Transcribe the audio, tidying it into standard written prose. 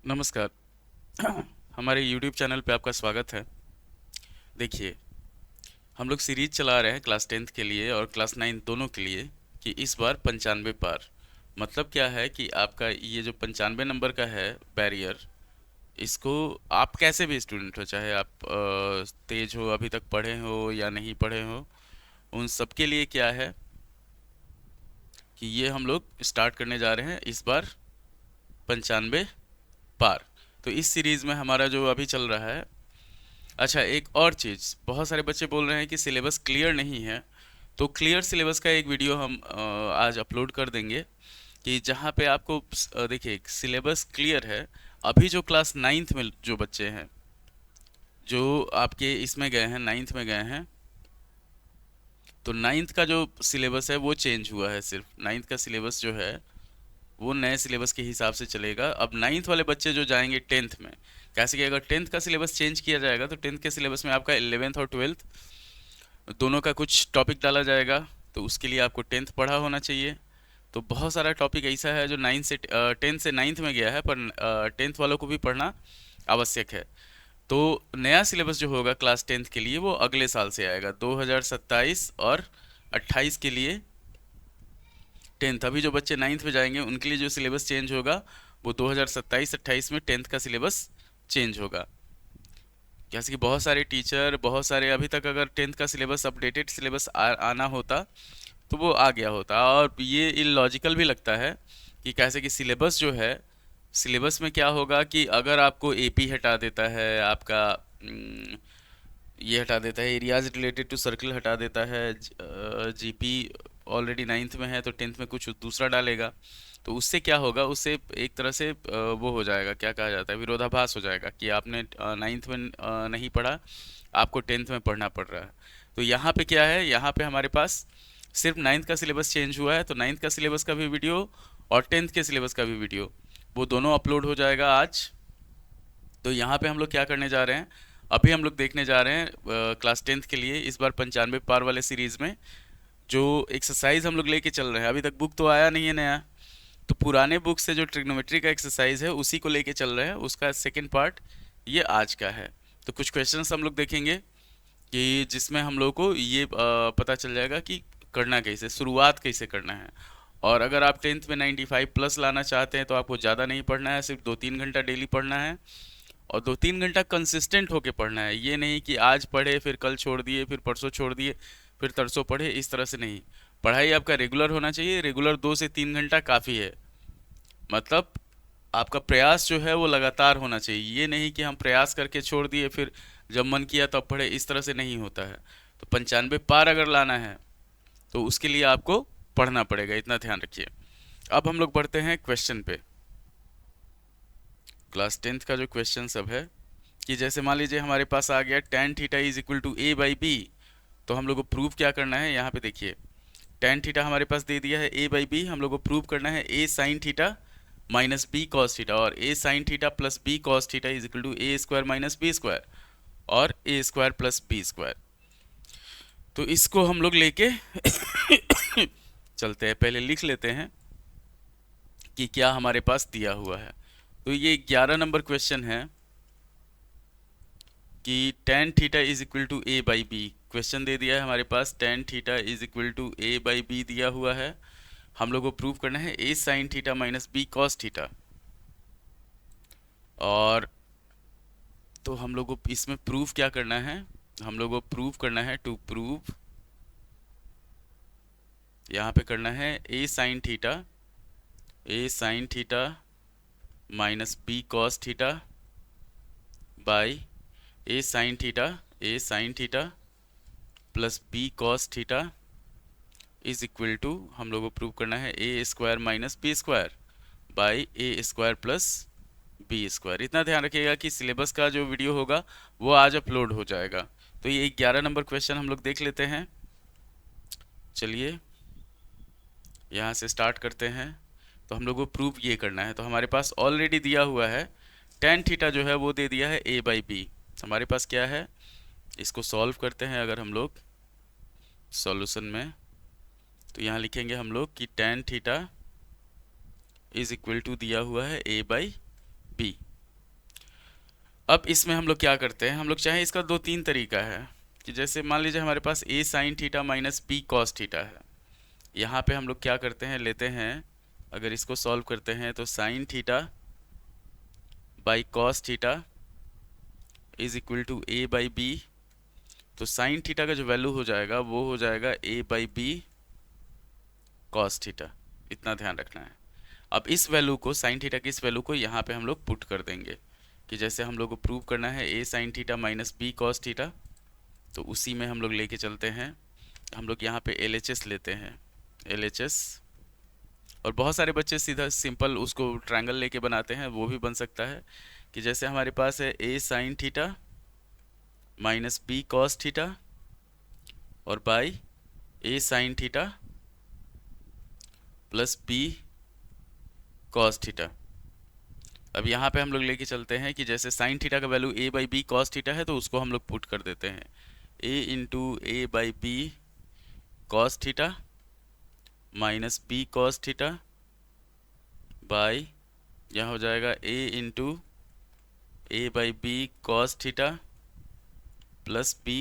नमस्कार। हमारे YouTube channel पे आपका स्वागत है। देखिए, हम लोग सीरीज चला रहे हैं क्लास 10th के लिए और क्लास 9 दोनों के लिए कि इस बार 95 पार। मतलब क्या है कि आपका ये जो 95 नंबर का है बैरियर, इसको आप कैसे भी स्टूडेंट हो, चाहे आप तेज हो, अभी तक पढ़े हो या नहीं पढ़े हो, उन सब के लिए क्या है कि ये हम लोग स्टार्ट करने जा रहे हैं इस बार 95 पार। तो इस सीरीज में हमारा जो अभी चल रहा है। अच्छा, एक और चीज़, बहुत सारे बच्चे बोल रहे हैं कि सिलेबस क्लियर नहीं है। तो क्लियर सिलेबस का एक वीडियो हम आज अपलोड कर देंगे कि जहाँ पे आपको देखिए सिलेबस क्लियर है। अभी जो क्लास 9th में जो बच्चे हैं, जो आपके इसमें गए हैं, 9th में गए हैं, तो 9th का जो सिलेबस है वो चेंज हुआ है। सिर्फ 9th का सिलेबस जो है वो नए सिलेबस के हिसाब से चलेगा। अब 9th वाले बच्चे जो जाएंगे 10th में, कैसे कि अगर 10th का सिलेबस चेंज किया जाएगा तो 10th के सिलेबस में आपका 11th और 12th दोनों का कुछ टॉपिक डाला जाएगा। तो उसके लिए आपको 10th पढ़ा होना चाहिए। तो बहुत सारा टॉपिक ऐसा है जो 9 से 10 से 9th में गया है, पर 10th वालों को भी पढ़ना आवश्यक है। तो नया सिलेबस जो होगा क्लास 10th के लिए वो अगले साल से आएगा, 2027 और 28 के लिए 10th। अभी जो बच्चे 9th में जाएंगे उनके लिए जो सिलेबस चेंज होगा वो 2027-28 में 10th का सिलेबस चेंज होगा। जैसे कि बहुत सारे टीचर, बहुत सारे अभी तक अगर 10th का सिलेबस अपडेटेड सिलेबस आना होता तो वो आ गया होता। और ये इलॉजिकल भी लगता है कि कैसे कि सिलेबस जो है, सिलेबस में क्या होगा कि अगर आपको एपी हटा देता है, आपका ये हटा देता है, एरियाज रिलेटेड टू सर्कल हटा देता है, जीपी ऑलरेडी 9th में है तो 10th में कुछ दूसरा डालेगा। तो उससे क्या होगा, उससे एक तरह से वो हो जाएगा, क्या कहा जाता है, विरोधाभास हो जाएगा कि आपने 9th में नहीं पढ़ा, आपको 10th में पढ़ना पड़ रहा है। तो यहाँ पे क्या है, यहाँ पे हमारे पास सिर्फ 9th का सिलेबस चेंज हुआ है, तो 9th का सिलेबस का भी वीडियो और 10th के सिलेबस का भी वीडियो वो दोनों अपलोड हो जाएगा आज। तो यहाँ पे हम लोग क्या करने जा रहे हैं, अभी हम लोग देखने जा रहे हैं क्लास 10th के लिए इस बार 95 पार वाले सीरीज में जो एक्सरसाइज हम लोग लेके चल रहे हैं। अभी तक बुक तो आया नहीं है नया, तो पुराने बुक से जो ट्रिग्नोमेट्री का एक्सरसाइज है उसी को लेके चल रहे हैं। उसका सेकंड पार्ट ये आज का है। तो कुछ क्वेश्चंस हम लोग देखेंगे कि जिसमें हम लोग को ये पता चल जाएगा कि करना कैसे, शुरुआत कैसे करना है। और अगर आप 10th में 95 प्लस लाना चाहते हैं तो आपको ज़्यादा नहीं पढ़ना है, सिर्फ 2-3 घंटा डेली पढ़ना है। और 2-3 घंटा कंसिस्टेंट होके पढ़ना है। ये नहीं कि आज पढ़े फिर कल छोड़ दिए, फिर परसों छोड़ दिए, फिर तरसों पढ़े, इस तरह से नहीं। पढ़ाई आपका रेगुलर होना चाहिए। रेगुलर 2 से 3 घंटा काफ़ी है। मतलब आपका प्रयास जो है वो लगातार होना चाहिए। ये नहीं कि हम प्रयास करके छोड़ दिए, फिर जब मन किया तब पढ़े, इस तरह से नहीं होता है। तो 95 पार अगर लाना है तो उसके लिए आपको पढ़ना पड़ेगा, इतना ध्यान रखिए। अब हम लोग बढ़ते हैं क्वेश्चन पे। क्लास 10th का जो क्वेश्चन सब है कि जैसे मान लीजिए हमारे पास आ गया tan theta is equal to A by B. तो हम लोग को प्रूव क्या करना है, यहाँ पे देखिए tan थीटा हमारे पास दे दिया है ए बाई बी। हम लोग को प्रूव करना है a sine theta minus B cos theta, और a sine theta plus b cos theta is equal to a square minus b square और a square plus b square. तो इसको हम लोग लेके चलते हैं। पहले लिख लेते हैं कि क्या हमारे पास दिया हुआ है। तो ये 11 नंबर क्वेश्चन है कि tan theta is equal to A by b. Question दे दिया है हमारे पास, tan theta is equal to A by b दिया हुआ है। हम लोग को प्रूव करना है a sine theta minus B cos theta. और तो हम लोग को इसमें प्रूफ क्या करना है, हम लोग को प्रूव करना है, टू प्रूव यहाँ पे करना है a sine theta minus B cos theta by a sine theta plus b cos theta is equal to, हम लोग को प्रूव करना है a square minus b square by a square plus b square. इतना ध्यान रखिएगा कि सिलेबस का जो वीडियो होगा वो आज अपलोड हो जाएगा। तो ये 11 नंबर क्वेश्चन हम लोग देख लेते हैं। चलिए यहाँ से स्टार्ट करते हैं। तो हम लोग को प्रूव ये करना है। तो हमारे पास ऑलरेडी दिया हुआ है tan थीटा जो है वो दे दिया है a बाई बी। हमारे पास क्या है, इसको सॉल्व करते हैं अगर हम लोग सॉल्यूशन में। तो यहाँ लिखेंगे हम लोग कि tan theta is equal to दिया हुआ है a बाई बी। अब इसमें हम लोग क्या करते हैं, हम लोग चाहे इसका दो तीन तरीका है कि जैसे मान लीजिए हमारे पास a sine theta minus b cos theta है। यहाँ पे हम लोग क्या करते हैं, लेते हैं, अगर इसको सॉल्व करते हैं तो sine theta by cos theta is equal to a by B. तो साइन थीटा का जो वैल्यू हो जाएगा वो हो जाएगा a by B cos theta. इतना ध्यान रखना है। अब इस वैल्यू को, साइन थीटा की इस वैल्यू को यहाँ पे हम लोग पुट कर देंगे कि जैसे हम लोग को प्रूव करना है a sine theta minus B cos theta, तो उसी में हम लोग लेके चलते हैं। हम लोग यहाँ पे LHS लेते हैं, LHS। और बहुत सारे बच्चे सीधा सिंपल उसको ट्रायंगल लेके बनाते हैं, वो भी बन सकता है कि जैसे हमारे पास है a sine theta minus B cos theta और by a sine theta plus b cos theta. अब यहाँ पे हम लोग लेके चलते हैं कि जैसे साइन थीटा का value a by B cos theta है, तो उसको हम लोग पुट कर देते हैं a into A by B cos theta minus B cos theta by, यहाँ हो जाएगा a into A by B cos theta plus B